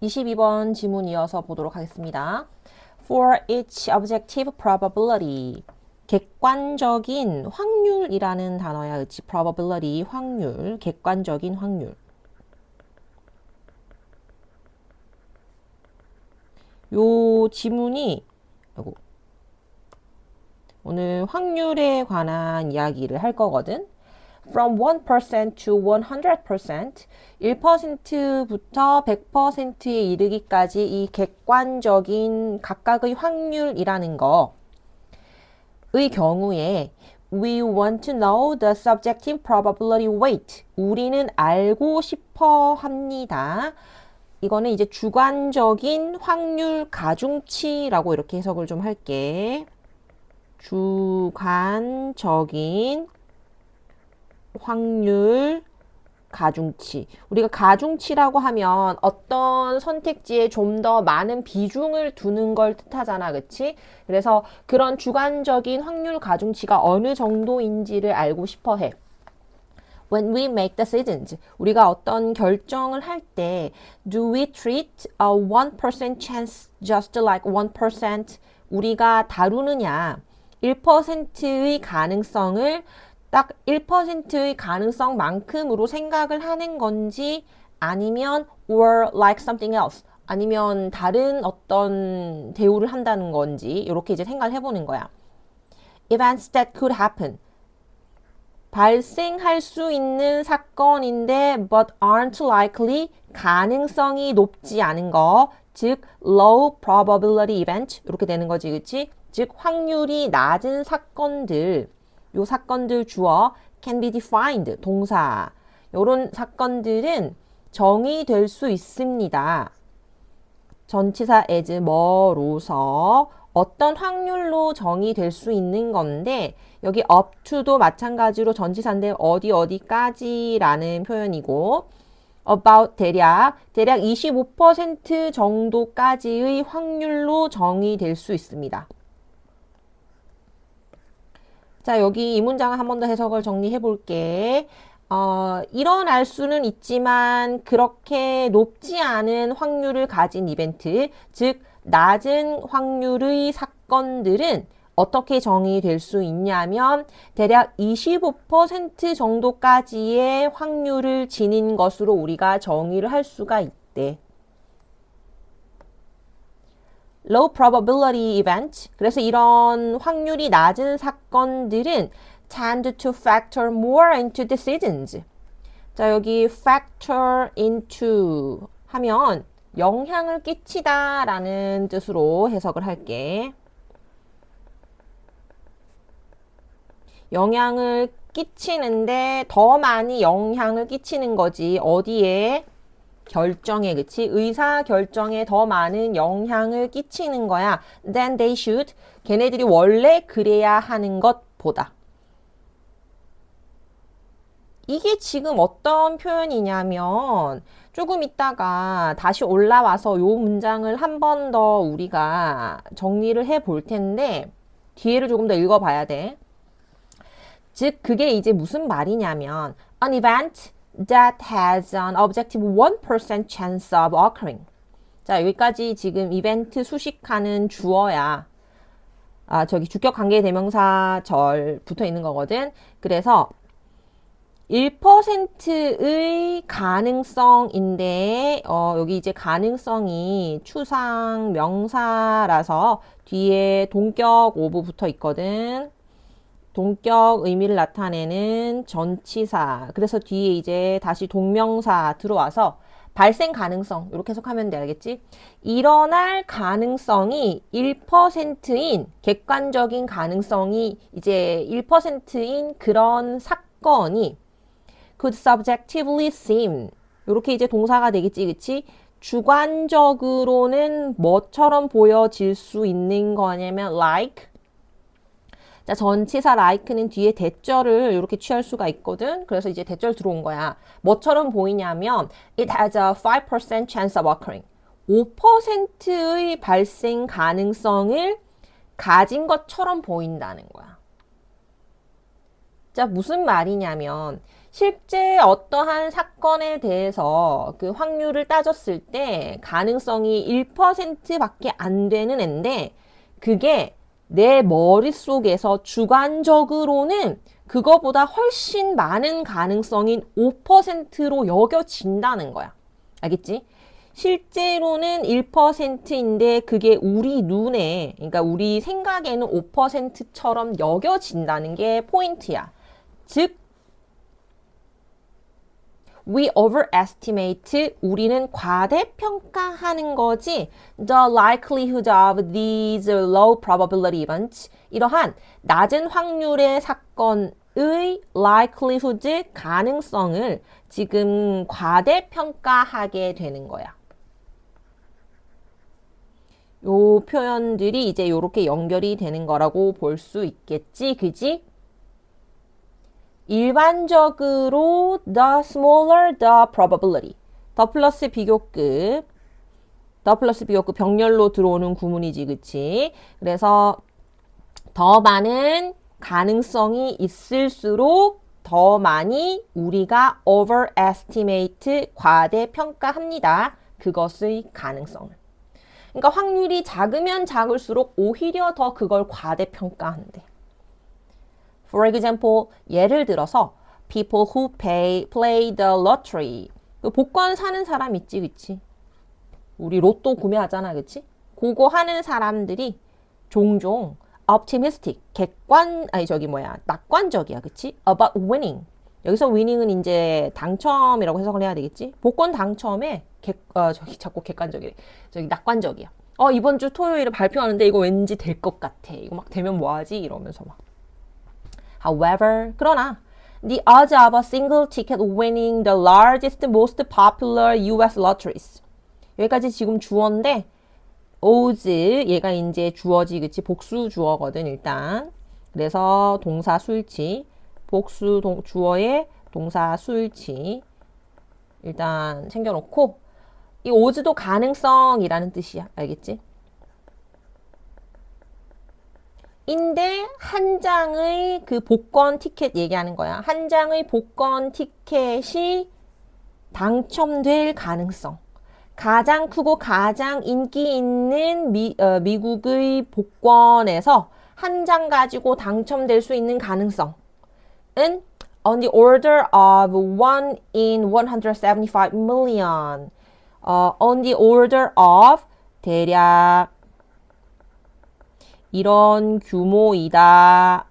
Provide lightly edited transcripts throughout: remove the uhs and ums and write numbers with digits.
22번 지문 이어서 보도록 하겠습니다. For each objective probability. 객관적인 확률이라는 단어야. 그치? probability, 확률, 객관적인 확률. 요 지문이 오늘 확률에 관한 이야기를 할 거거든. From 1% to 100%, 1%부터 100%에 이르기까지 이 객관적인 각각의 확률이라는 거의 경우에 We want to know the subjective probability weight. 우리는 알고 싶어 합니다. 이거는 이제 주관적인 확률 가중치라고 이렇게 해석을 좀 할게. 주관적인 확률 가중치. 우리가 가중치라고 하면 어떤 선택지에 좀 더 많은 비중을 두는 걸 뜻하잖아. 그치? 그래서 그런 주관적인 확률 가중치가 어느 정도인지를 알고 싶어 해. When we make decisions, 우리가 어떤 결정을 할 때, do we treat a 1% chance just like 1%? 우리가 다루느냐, 1%의 가능성을 딱 1%의 가능성만큼으로 생각을 하는 건지 아니면 or like something else 아니면 다른 어떤 대우를 한다는 건지 이렇게 이제 생각을 해보는 거야. Events that could happen. 발생할 수 있는 사건인데 but aren't likely 가능성이 높지 않은 거, 즉 low probability event 이렇게 되는 거지, 그치? 즉 확률이 낮은 사건들, 요 사건들 주어 can be defined 동사. 요런 사건들은 정의될 수 있습니다. 전치사 as 뭐로서 어떤 확률로 정의될 수 있는 건데 여기 up to도 마찬가지로 전치사인데 어디까지라는 표현이고 about 대략 25% 정도까지의 확률로 정의될 수 있습니다. 자, 여기 이 문장을 한 번 더 해석을 정리해 볼게. 일어날 수는 있지만 그렇게 높지 않은 확률을 가진 이벤트, 즉 낮은 확률의 사건들은 어떻게 정의될 수 있냐면 대략 25% 정도까지의 확률을 지닌 것으로 우리가 정의를 할 수가 있대. Low probability event. 그래서 이런 확률이 낮은 사건들은 tend to factor more into decisions. 자, 여기 factor into 하면 영향을 끼치다 라는 뜻으로 해석을 할게. 영향을 끼치는데 더 많이 영향을 끼치는 거지. 어디에? 결정에, 그치? 의사 결정에 더 많은 영향을 끼치는 거야. Than they should. 걔네들이 원래 그래야 하는 것보다. 이게 지금 어떤 표현이냐면 조금 있다가 다시 올라와서 요 문장을 한 번 더 우리가 정리를 해 볼 텐데 뒤에를 조금 더 읽어봐야 돼. 즉 그게 이제 무슨 말이냐면 an event that has an objective 1% chance of occurring. 자, 여기까지 지금 이벤트 수식하는 주어야. 저기 주격 관계 대명사 절 붙어 있는 거거든. 그래서 1%의 가능성인데, 여기 이제 가능성이 추상 명사라서 뒤에 동격 오브 붙어 있거든. 동격 의미를 나타내는 전치사. 그래서 뒤에 이제 다시 동명사 들어와서 발생 가능성 이렇게 해석하면 돼. 알겠지? 일어날 가능성이 1%인 객관적인 가능성이 이제 1%인 그런 사건이 could subjectively seem 이렇게 이제 동사가 되겠지. 그치? 주관적으로는 뭐처럼 보여질 수 있는 거냐면 like. 자, 전치사 like는 뒤에 대절을 이렇게 취할 수가 있거든. 그래서 이제 대절 들어온 거야. 뭐처럼 보이냐면 it has a 5% chance of occurring. 5%의 발생 가능성을 가진 것처럼 보인다는 거야. 자, 무슨 말이냐면 실제 어떠한 사건에 대해서 그 확률을 따졌을 때 가능성이 1%밖에 안 되는 앤데 그게 내 머릿속에서 주관적으로는 그거보다 훨씬 많은 가능성인 5%로 여겨진다는 거야. 알겠지? 실제로는 1%인데 그게 우리 눈에, 그러니까 우리 생각에는 5%처럼 여겨진다는 게 포인트야. 즉, we overestimate, 우리는 과대평가하는 거지. The likelihood of these low probability events, 이러한 낮은 확률의 사건의 likelihood, 가능성을 지금 과대평가하게 되는 거야. 요 표현들이 이제 요렇게 연결이 되는 거라고 볼 수 있겠지, 그지? 일반적으로 the smaller the probability, 더 플러스 비교급, 더 플러스 비교급 병렬로 들어오는 구문이지, 그치? 그래서 더 많은 가능성이 있을수록 더 많이 우리가 overestimate, 과대평가합니다. 그것의 가능성을. 그러니까 확률이 작으면 작을수록 오히려 더 그걸 과대평가한대. For example, 예를 들어서 people who play the lottery. 그 복권 사는 사람 있지, 그치? 우리 로또 구매하잖아, 그치? 그거 하는 사람들이 종종 optimistic, 낙관적이야, 그치? About winning. 여기서 winning은 이제 당첨이라고 해석을 해야 되겠지? 복권 당첨에 자꾸 객관적이래. 낙관적이야. 이번 주 토요일에 발표하는데 이거 왠지 될 것 같아. 이거 막 되면 뭐하지? 이러면서 막. However, 그러나 the odds of a single ticket winning the largest, most popular US lotteries. 여기까지 지금 주어인데 odds, 얘가 이제 주어지, 그치? 복수 주어거든, 일단. 그래서 동사 수일치, 복수 주어의 동사 수일치 일단 챙겨놓고, 이 odds도 가능성이라는 뜻이야. 알겠지? 인데 한 장의 그 복권 티켓 얘기하는 거야. 한 장의 복권 티켓이 당첨될 가능성. 가장 크고 가장 인기 있는 미국의 복권에서 한 장 가지고 당첨될 수 있는 가능성은 on the order of 1 in 175 million. on the order of 대략 이런 규모이다.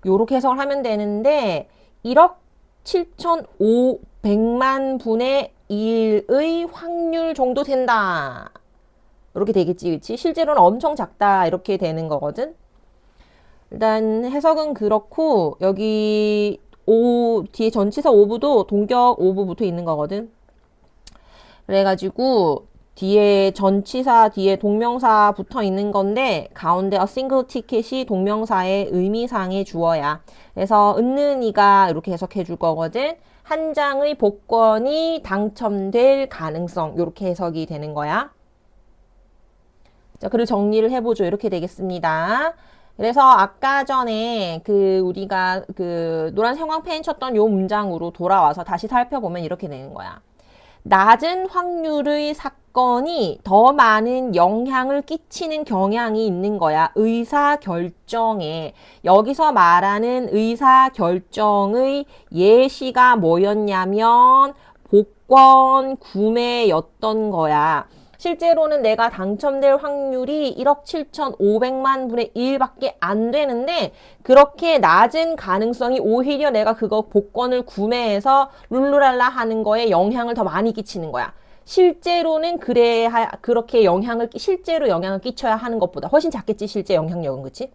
요렇게 해석을 하면 되는데 1억 7,500만 분의 1의 확률 정도 된다. 이렇게 되겠지, 그치? 실제로는 엄청 작다. 이렇게 되는 거거든. 일단 해석은 그렇고 여기 뒤에 전치사 오브도 동격 오브 붙어 있는 거거든. 그래가지고 뒤에 전치사 뒤에 동명사 붙어 있는 건데 가운데 a single ticket이 동명사의 의미상의 주어야. 그래서 은는이가 이렇게 해석해 줄 거거든. 한 장의 복권이 당첨될 가능성, 이렇게 해석이 되는 거야. 자, 글을 정리를 해보죠. 이렇게 되겠습니다. 그래서 아까 전에 우리가 노란 형광펜 쳤던 요 문장으로 돌아와서 다시 살펴보면 이렇게 되는 거야. 낮은 확률의 사건이 더 많은 영향을 끼치는 경향이 있는 거야. 의사결정에. 여기서 말하는 의사결정의 예시가 뭐였냐면 복권 구매였던 거야. 실제로는 내가 당첨될 확률이 1억 7,500만 분의 1밖에 안 되는데 그렇게 낮은 가능성이 오히려 내가 그거 복권을 구매해서 룰루랄라 하는 거에 영향을 더 많이 끼치는 거야. 실제로는 그렇게 실제로 영향을 끼쳐야 하는 것보다 훨씬 작겠지, 실제 영향력은, 그치?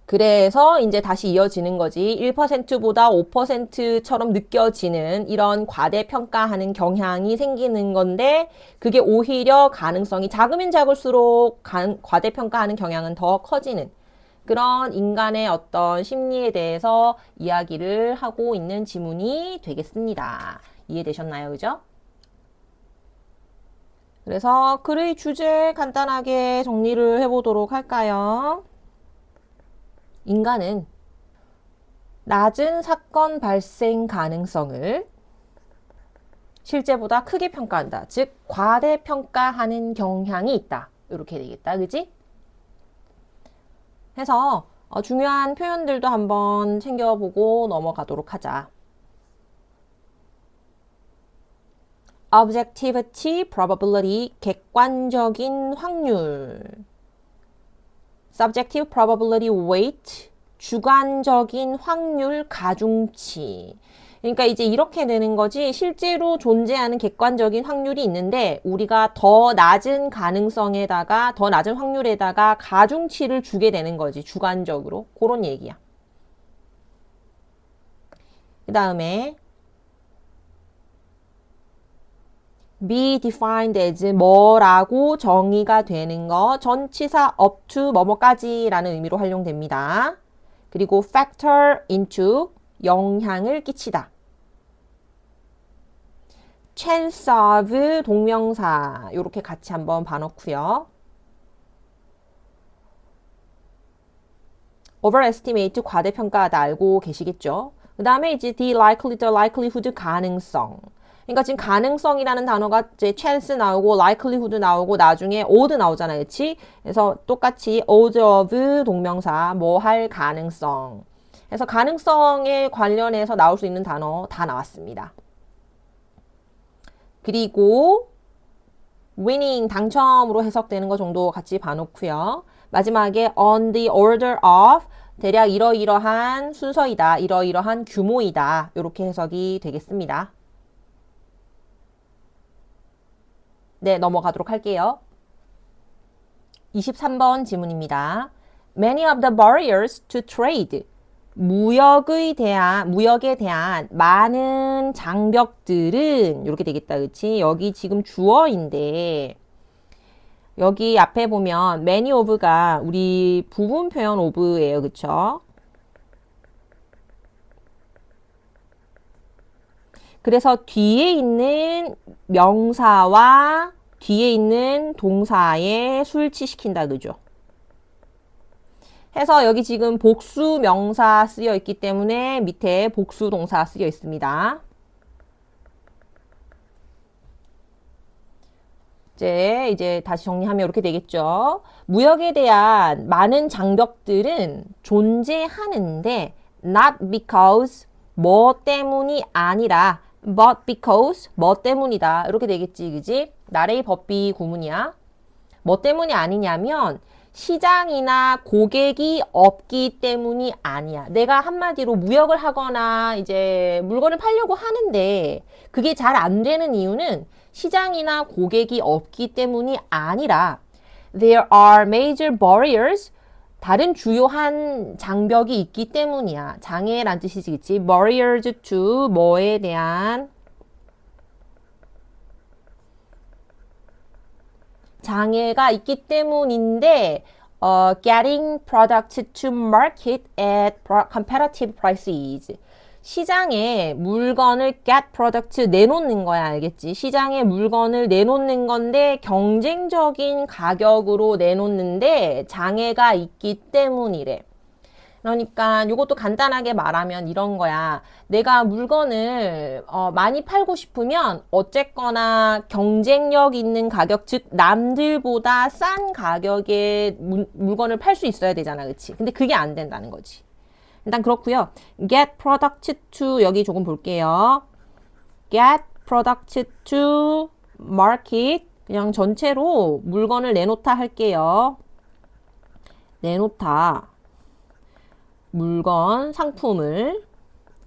그래서 이제 다시 이어지는 거지. 1%보다 5%처럼 느껴지는 이런 과대평가하는 경향이 생기는 건데 그게 오히려 가능성이 작으면 작을수록 과대평가하는 경향은 더 커지는 그런 인간의 어떤 심리에 대해서 이야기를 하고 있는 지문이 되겠습니다. 이해되셨나요? 그죠? 그래서 글의 주제 간단하게 정리를 해보도록 할까요? 인간은 낮은 사건 발생 가능성을 실제보다 크게 평가한다. 즉 과대평가하는 경향이 있다. 이렇게 되겠다. 그지? 해서 중요한 표현들도 한번 챙겨보고 넘어가도록 하자. objectivity, probability, 객관적인 확률. subjective probability weight, 주관적인 확률 가중치. 그러니까 이제 이렇게 되는 거지. 실제로 존재하는 객관적인 확률이 있는데 우리가 더 낮은 가능성에다가 더 낮은 확률에다가 가중치를 주게 되는 거지. 주관적으로. 그런 얘기야. 그 다음에 be defined as 뭐라고 정의가 되는 거. 전치사 up to 뭐뭐까지 라는 의미로 활용됩니다. 그리고 factor into 영향을 끼치다. chance of 동명사 이렇게 같이 한번 봐놓고요. overestimate 과대평가하다 알고 계시겠죠? 그 다음에 이제 the likely, the likelihood 가능성. 그러니까 지금 가능성이라는 단어가 이제 chance 나오고 likelihood 나오고 나중에 odd 나오잖아요. 그치? 그래서 똑같이 odd of 동명사 뭐 할 가능성. 그래서 가능성에 관련해서 나올 수 있는 단어 다 나왔습니다. 그리고 winning 당첨으로 해석되는 거 정도 같이 봐놓고요. 마지막에 on the order of 대략 이러이러한 순서이다. 이러이러한 규모이다. 이렇게 해석이 되겠습니다. 네, 넘어가도록 할게요. 23번 지문입니다. Many of the barriers to trade 무역에 대한 많은 장벽들은 이렇게 되겠다. 그치? 여기 지금 주어인데 여기 앞에 보면 many of가 우리 부분 표현 of예요. 그쵸? 그래서 뒤에 있는 명사와 뒤에 있는 동사에 술치시킨다. 그죠? 해서 여기 지금 복수 명사 쓰여 있기 때문에 밑에 복수 동사 쓰여 있습니다. 이제 다시 정리하면 이렇게 되겠죠. 무역에 대한 많은 장벽들은 존재하는데 not because 뭐 때문이 아니라 but because 뭐 때문이다. 이렇게 되겠지. 그지? 나레이 법비 구문이야. 뭐 때문이 아니냐면 시장이나 고객이 없기 때문이 아니야. 내가 한마디로 무역을 하거나 이제 물건을 팔려고 하는데 그게 잘 안 되는 이유는 시장이나 고객이 없기 때문이 아니라 there are major barriers 다른 주요한 장벽이 있기 때문이야. 장애란 뜻이겠지. barriers to 뭐에 대한 장애가 있기 때문인데 getting product to market at competitive prices. 시장에 물건을 get product 내놓는 거야. 알겠지? 시장에 물건을 내놓는 건데 경쟁적인 가격으로 내놓는데 장애가 있기 때문이래. 그러니까 이것도 간단하게 말하면 이런 거야. 내가 물건을 많이 팔고 싶으면 어쨌거나 경쟁력 있는 가격, 즉 남들보다 싼 가격에 물건을 팔 수 있어야 되잖아. 그치? 근데 그게 안 된다는 거지. 일단 그렇고요. get product to 여기 조금 볼게요. get product to market 그냥 전체로 물건을 내놓다 할게요. 내놓다. 물건, 상품을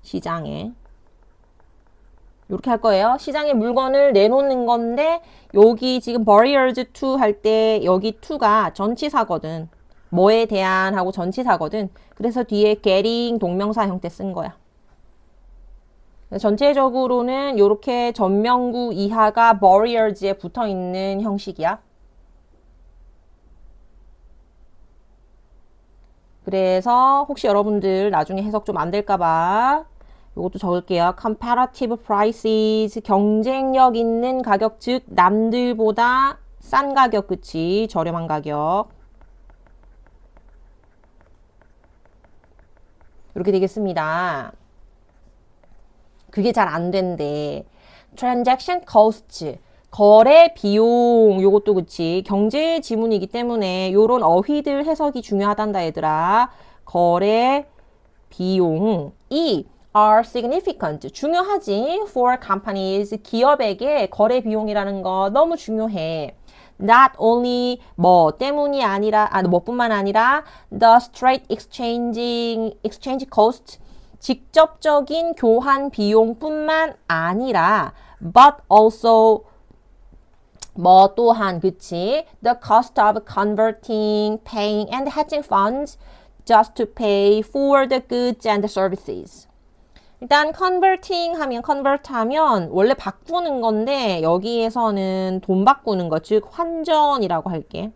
시장에 이렇게 할 거예요. 시장에 물건을 내놓는 건데 여기 지금 barriers to 할 때 여기 to가 전치사거든. 뭐에 대한 하고 전치사거든. 그래서 뒤에 getting 동명사 형태 쓴 거야. 전체적으로는 이렇게 전명구 이하가 barriers에 붙어 있는 형식이야. 그래서 혹시 여러분들 나중에 해석 좀 안 될까봐 이것도 적을게요. comparative prices 경쟁력 있는 가격 즉 남들보다 싼 가격 그치 저렴한 가격 이렇게 되겠습니다. 그게 잘 안 된대. transaction cost. 거래 비용. 요것도 그치. 경제 지문이기 때문에 요런 어휘들 해석이 중요하단다, 얘들아. 거래 비용이 are significant. 중요하지. for companies. 기업에게 거래 비용이라는 거 너무 중요해. Not only 뭐 때문이 아니라, 뭐뿐만 아니라 the straight exchange cost. 직접적인 교환 비용뿐만 아니라 but also 뭐 또한 그치 the cost of converting, paying and hedging funds just to pay for the goods and the services. 일단 convert 하면 원래 바꾸는 건데 여기에서는 돈 바꾸는 거, 즉 환전이라고 할게.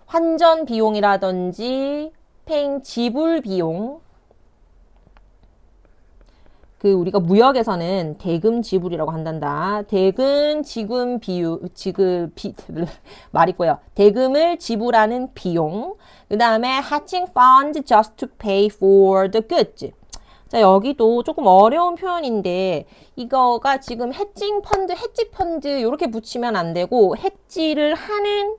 환전 비용이라든지 paying 지불 비용, 그 우리가 무역에서는 대금 지불이라고 한단다. 대금 지금 말이 꼬여. 대금을 지불하는 비용. 그 다음에 hatching funds just to pay for the goods. 자, 여기도 조금 어려운 표현인데 이거가 지금 해칭 펀드, 해지 펀드 이렇게 붙이면 안 되고 해지를 하는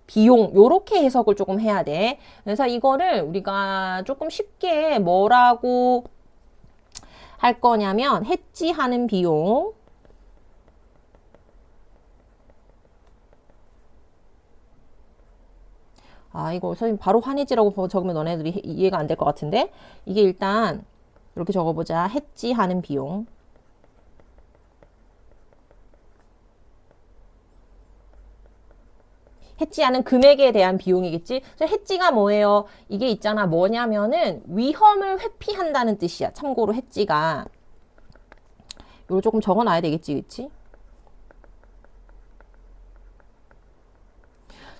비용 요렇게 해석을 조금 해야 돼. 그래서 이거를 우리가 조금 쉽게 뭐라고 할 거냐면 해지하는 비용, 이거 선생님 바로 환해지라고 적으면 너네들이 이해가 안 될 것 같은데 이게 일단 이렇게 적어보자. 해지하는 비용. 해지하는 금액에 대한 비용이겠지. 그래서 해지가 뭐예요? 이게 있잖아. 뭐냐면은 위험을 회피한다는 뜻이야. 참고로 해지가. 이거 조금 적어놔야 되겠지, 그치?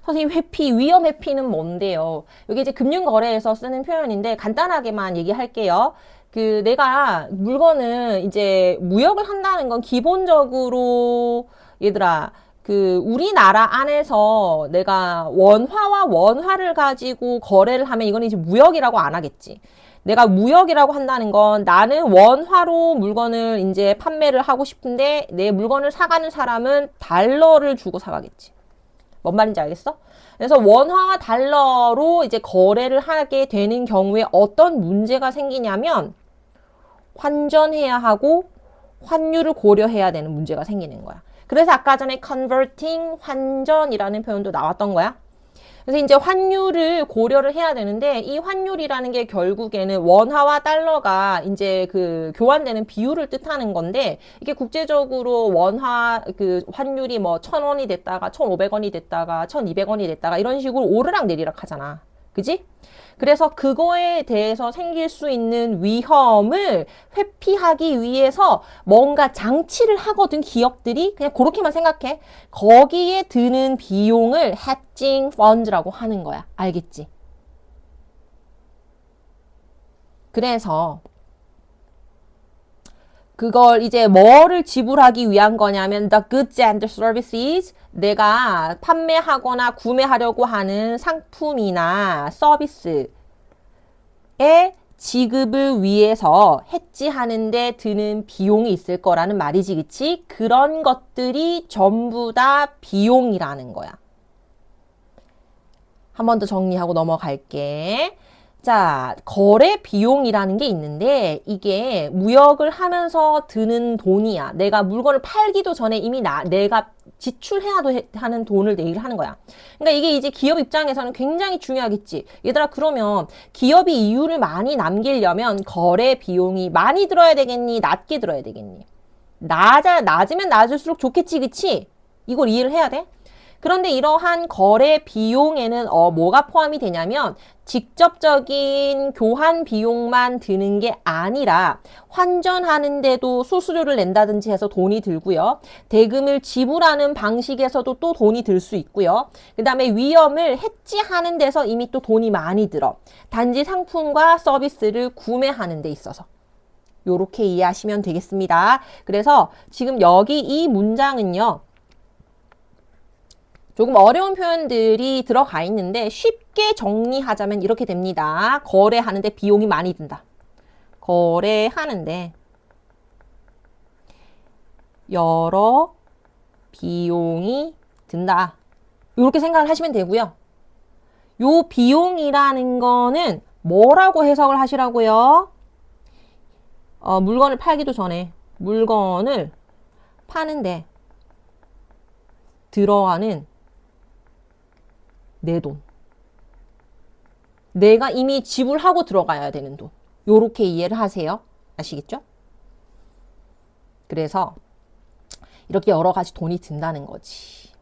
선생님 회피, 위험 회피는 뭔데요? 이게 이제 금융거래에서 쓰는 표현인데 간단하게만 얘기할게요. 그 내가 물건을 이제 무역을 한다는 건 기본적으로 얘들아 그 우리나라 안에서 내가 원화와 원화를 가지고 거래를 하면 이건 이제 무역이라고 안 하겠지. 내가 무역이라고 한다는 건 나는 원화로 물건을 이제 판매를 하고 싶은데 내 물건을 사가는 사람은 달러를 주고 사가겠지. 뭔 말인지 알겠어? 그래서 원화와 달러로 이제 거래를 하게 되는 경우에 어떤 문제가 생기냐면 환전해야 하고 환율을 고려해야 되는 문제가 생기는 거야. 그래서 아까 전에 converting, 환전이라는 표현도 나왔던 거야. 그래서 이제 환율을 고려를 해야 되는데 이 환율이라는 게 결국에는 원화와 달러가 이제 그 교환되는 비율을 뜻하는 건데 이게 국제적으로 원화 그 환율이 뭐 1,000원이 됐다가 1,500원이 됐다가 1,200원이 됐다가 이런 식으로 오르락 내리락 하잖아. 그지? 그래서 그거에 대해서 생길 수 있는 위험을 회피하기 위해서 뭔가 장치를 하거든, 기업들이. 그냥 그렇게만 생각해. 거기에 드는 비용을 hedging funds라고 하는 거야. 알겠지? 그래서 그걸 이제 뭐를 지불하기 위한 거냐면 the goods and services, 내가 판매하거나 구매하려고 하는 상품이나 서비스의 지급을 위해서 해지하는데 드는 비용이 있을 거라는 말이지, 그치? 그런 것들이 전부 다 비용이라는 거야. 한 번 더 정리하고 넘어갈게. 자, 거래 비용이라는 게 있는데 이게 무역을 하면서 드는 돈이야. 내가 물건을 팔기도 전에 이미 내가 지출해야 하는 돈을 내일 하는 거야. 그러니까 이게 이제 기업 입장에서는 굉장히 중요하겠지. 얘들아, 그러면 기업이 이윤을 많이 남기려면 거래 비용이 많이 들어야 되겠니? 낮게 들어야 되겠니? 낮으면 낮을수록 좋겠지, 그치? 이걸 이해를 해야 돼? 그런데 이러한 거래 비용에는 뭐가 포함이 되냐면 직접적인 교환 비용만 드는 게 아니라 환전하는데도 수수료를 낸다든지 해서 돈이 들고요. 대금을 지불하는 방식에서도 또 돈이 들 수 있고요. 그 다음에 위험을 해지하는 데서 이미 또 돈이 많이 들어. 단지 상품과 서비스를 구매하는 데 있어서. 요렇게 이해하시면 되겠습니다. 그래서 지금 여기 이 문장은요. 조금 어려운 표현들이 들어가 있는데 쉽게 정리하자면 이렇게 됩니다. 거래하는데 비용이 많이 든다. 거래하는데 여러 비용이 든다. 이렇게 생각을 하시면 되고요. 요 비용이라는 거는 뭐라고 해석을 하시라고요? 물건을 팔기도 전에 물건을 파는데 들어가는 내 돈. 내가 이미 지불하고 들어가야 되는 돈. 요렇게 이해를 하세요. 아시겠죠? 그래서 이렇게 여러 가지 돈이 든다는 거지.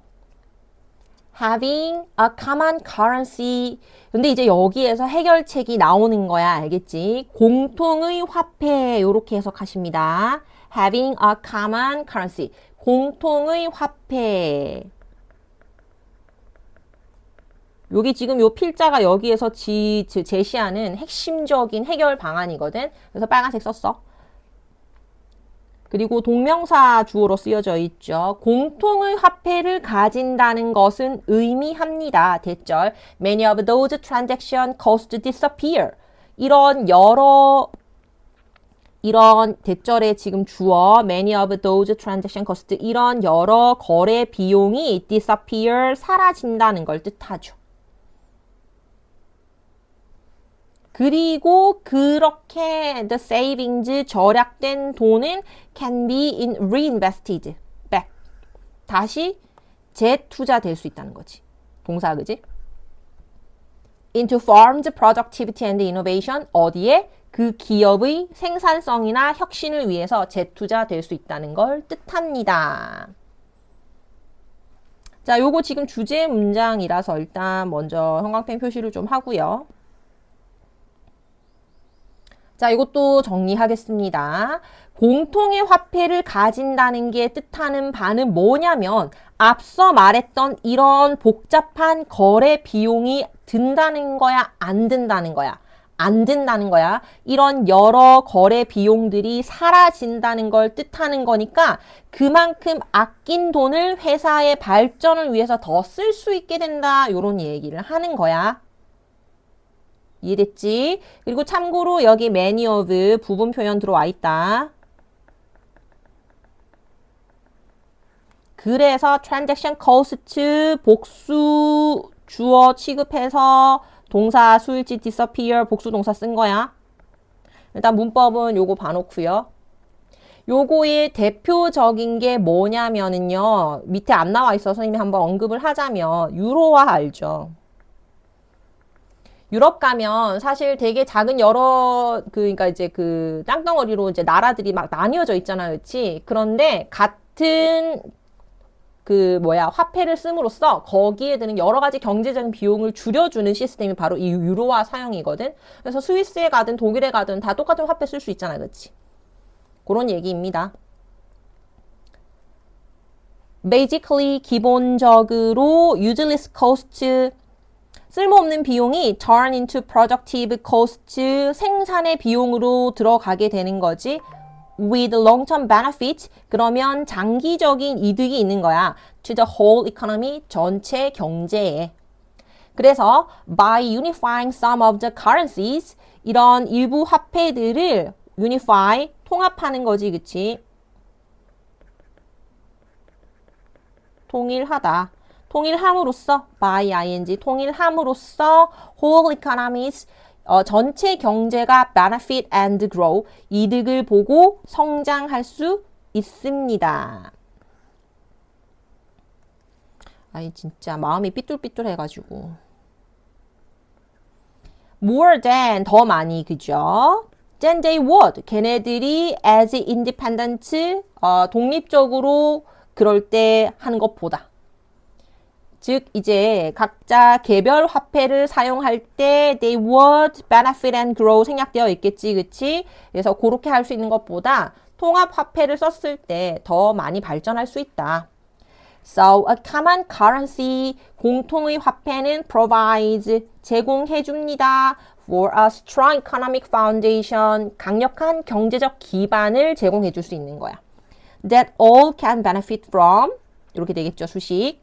Having a common currency. 근데 이제 여기에서 해결책이 나오는 거야. 알겠지? 공통의 화폐. 요렇게 해석하십니다. Having a common currency. 공통의 화폐. 여기 지금 요 필자가 여기에서 제시하는 핵심적인 해결 방안이거든. 그래서 빨간색 썼어. 그리고 동명사 주어로 쓰여져 있죠. 공통의 화폐를 가진다는 것은 의미합니다. 대절. Many of those transactions cost disappear. 이런 대절의 지금 주어 many of those transaction cost 이런 여러 거래 비용이 disappear 사라진다는 걸 뜻하죠. 그리고 그렇게 the savings 절약된 돈은 can be reinvested back. 다시 재투자될 수 있다는 거지. 동사 그지? into firms productivity and innovation. 어디에? 그 기업의 생산성이나 혁신을 위해서 재투자될 수 있다는 걸 뜻합니다. 자, 요거 지금 주제 문장이라서 일단 먼저 형광펜 표시를 좀 하고요. 자, 이것도 정리하겠습니다. 공통의 화폐를 가진다는 게 뜻하는 바는 뭐냐면 앞서 말했던 이런 복잡한 거래 비용이 든다는 거야, 안 든다는 거야? 안 든다는 거야. 이런 여러 거래 비용들이 사라진다는 걸 뜻하는 거니까 그만큼 아낀 돈을 회사의 발전을 위해서 더 쓸 수 있게 된다. 이런 얘기를 하는 거야. 이해됐지? 그리고 참고로 여기 many of 부분 표현 들어와 있다. 그래서 transaction cost 복수 주어 취급해서 동사 수일치 disappear 복수 동사 쓴 거야. 일단 문법은 요거 봐놓고요. 요거의 대표적인 게 뭐냐면은요. 밑에 안 나와 있어서 선생님이 한번 언급을 하자면 유로화 알죠? 유럽 가면 사실 되게 작은 그러니까 이제 그 땅덩어리로 이제 나라들이 막 나뉘어져 있잖아요. 그렇지? 그런데 같은 화폐를 씀으로써 거기에 드는 여러 가지 경제적인 비용을 줄여주는 시스템이 바로 이 유로화 사용이거든. 그래서 스위스에 가든 독일에 가든 다 똑같은 화폐 쓸 수 있잖아. 그렇지? 그런 얘기입니다. Basically, 기본적으로 useless cost 쓸모없는 비용이 turn into productive cost, 생산의 비용으로 들어가게 되는 거지. With long-term benefit, 그러면 장기적인 이득이 있는 거야. To the whole economy, 전체 경제에. 그래서 by unifying some of the currencies, 이런 일부 화폐들을 unify, 통합하는 거지, 그치? 통일하다. 통일함으로써 by ing 통일함으로써 whole economies 전체 경제가 benefit and grow 이득을 보고 성장할 수 있습니다. 아이 진짜 마음이 삐뚤삐뚤 해가지고 more than 더 많이 그죠? than they would 걔네들이 as independent 독립적으로 그럴 때 하는 것보다 즉 이제 각자 개별 화폐를 사용할 때 they would benefit and grow 생략되어 있겠지 그치? 그래서 그렇게 할 수 있는 것보다 통합 화폐를 썼을 때 더 많이 발전할 수 있다. So a common currency 공통의 화폐는 provides 제공해 줍니다. For a strong economic foundation 강력한 경제적 기반을 제공해 줄 수 있는 거야. That all can benefit from 이렇게 되겠죠 수식.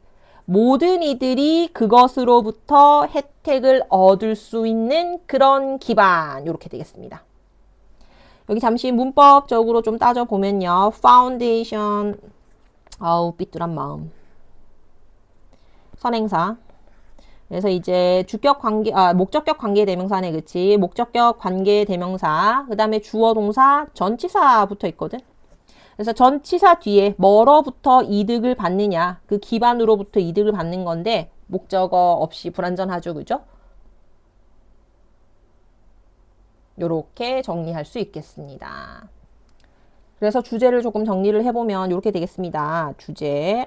모든 이들이 그것으로부터 혜택을 얻을 수 있는 그런 기반. 이렇게 되겠습니다. 여기 잠시 문법적으로 좀 따져보면요. foundation. 아우, 삐뚤한 마음. 선행사. 그래서 이제 주격 관계, 목적격 관계 대명사네, 그치? 목적격 관계 대명사, 그 다음에 주어 동사, 전치사 붙어 있거든? 그래서 전치사 뒤에 뭐로부터 이득을 받느냐, 그 기반으로부터 이득을 받는 건데, 목적어 없이 불완전하죠, 그죠? 요렇게 정리할 수 있겠습니다. 그래서 주제를 조금 정리를 해보면 이렇게 되겠습니다. 주제.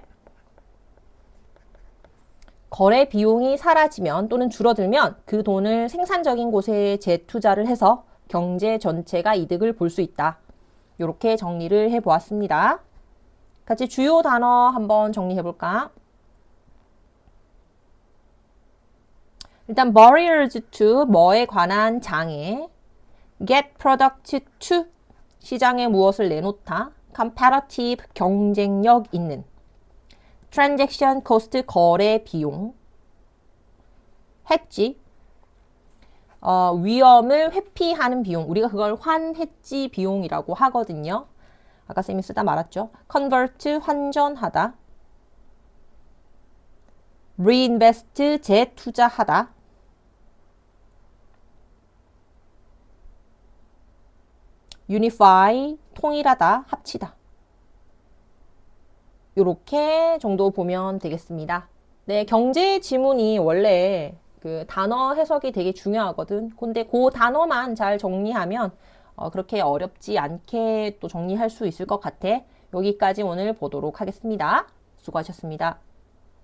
거래 비용이 사라지면 또는 줄어들면 그 돈을 생산적인 곳에 재투자를 해서 경제 전체가 이득을 볼 수 있다. 이렇게 정리를 해보았습니다. 같이 주요 단어 한번 정리해볼까? 일단 barriers to 뭐에 관한 장애, get product to 시장에 무엇을 내놓다, competitive 경쟁력 있는, transaction cost 거래 비용, hedge 위험을 회피하는 비용, 우리가 그걸 환해지 비용이라고 하거든요. 아까 쌤이 쓰다 말았죠. convert 환전하다, reinvest 재투자하다, unify 통일하다, 합치다. 요렇게 정도 보면 되겠습니다. 네, 경제 지문이 원래 그 단어 해석이 되게 중요하거든. 근데 그 단어만 잘 정리하면 그렇게 어렵지 않게 또 정리할 수 있을 것 같아. 여기까지 오늘 보도록 하겠습니다. 수고하셨습니다.